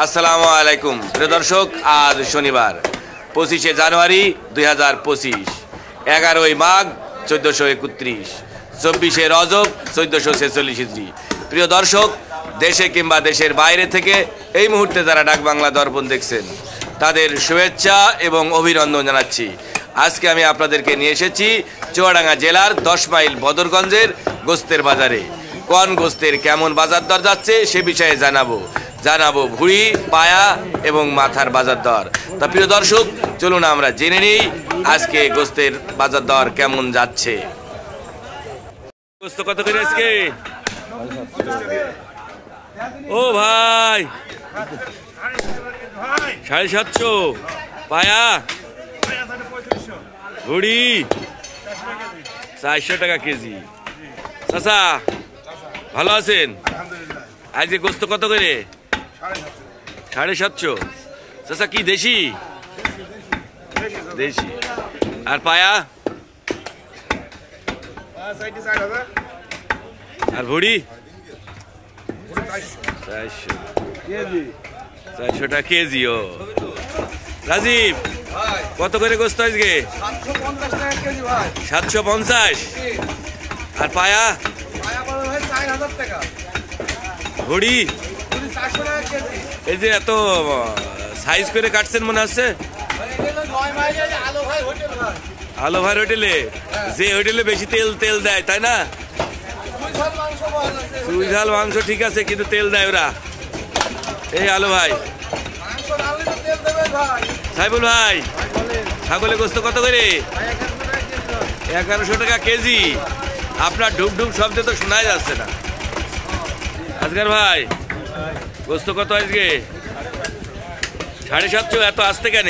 আসসালামু আলাইকুম প্রিয় দর্শক, আজ শনিবার 25শে জানুয়ারি 2025, 11ই মাঘ 1431, 24শে রজব 1446 হিজরি। প্রিয় দর্শক, দেশে কিংবা দেশের বাইরে থেকে এই মুহূর্তে যারা ডাক বাংলা দর্পণ দেখছেন তাদের শুভেচ্ছা এবং অভিনন্দন জানাচ্ছি। আজকে আমি আপনাদেরকে নিয়ে এসেছি চুয়াডাঙ্গা জেলার 10 মাইল বদরগঞ্জের গোস্তের বাজারে। কোন গোস্তের কেমন বাজার দর যাচ্ছে সে বিষয়ে জানাবো ভুঁড়ি, পায়া এবং মাথার বাজার দর। তা প্রিয় দর্শক, চলুন আমরা জেনে নিই আজকে গোস্তের বাজার দর কেমন যাচ্ছে। গোস্ত কত করে আজকে? ও ভাই 750, পায়া ভুঁড়ি 400 টাকা কেজি। চাচা ভালো আছেন? আজকে গোস্ত কত করে? 750। চাচা কি দেশি? দেশি। আর পায়া? আর ভুঁড়ি? 400 টাকা কেজি। ও রাজীব, কত করে গোস্ত আজকে? 750। আর পায়া? ভুঁড়ি? এই যে এত সাইজ করে কাটছেন মনে হচ্ছে। আলো ভাই হোটেলে, যে হোটেলে বেশি তেল দেয় তাই না? চুই ঝাল মাংস ঠিক আছে, কিন্তু তেল দেয় ওরা। এই আলো ভাই, সাইবুল ভাই, ছাগলের গোস্ত কত করে? 1100 টাকা কেজি। আপনার ঢুক ঢুক শব্দ তো শোনাই যাচ্ছে না। আজকার ভাই, গোস্ত কত আজকে? 750। এত আসতে কেন?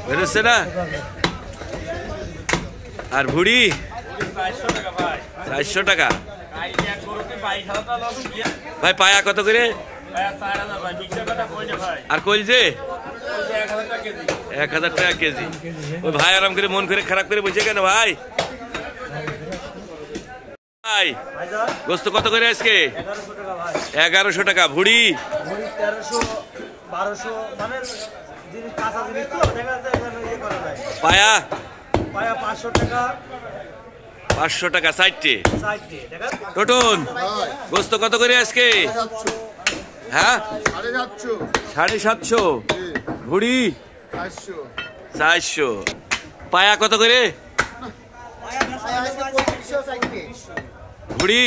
বেরোচ্ছে না? আর ভুঁড়ি? 400 টাকা। ভাই পায়া কত করে? আর কইলছে 1000 টাকা কেজি। ওই ভাই আরাম করে মন করে খারাপ করে বসে কেন ভাই? ভাই গোস্ত কত করে আজকে? 1100 টাকা। ভুঁড়ি? 1300, পায়া? 500 টাকা। 4টে। টোটন গোস্ত কত করে আজকে? হ্যাঁ 750। ভুঁড়ি? 400। পায়া কত করে? ভুঁড়ি?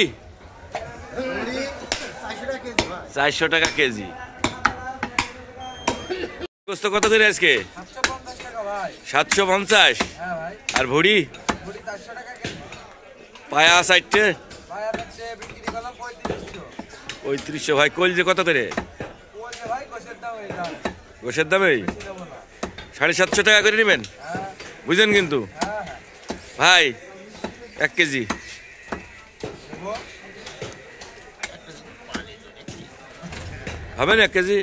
400 টাকা কেজি। গোস্ত কত করে আজকে? 750। আর ভুঁড়ি? পায়া 4টে। 3500। ভাই কলজে কত করে? গোশের দামে 750 টাকা করে নেবেন, বুঝলেন? কিন্তু ভাই 1 কেজি হবে না? 1 কেজি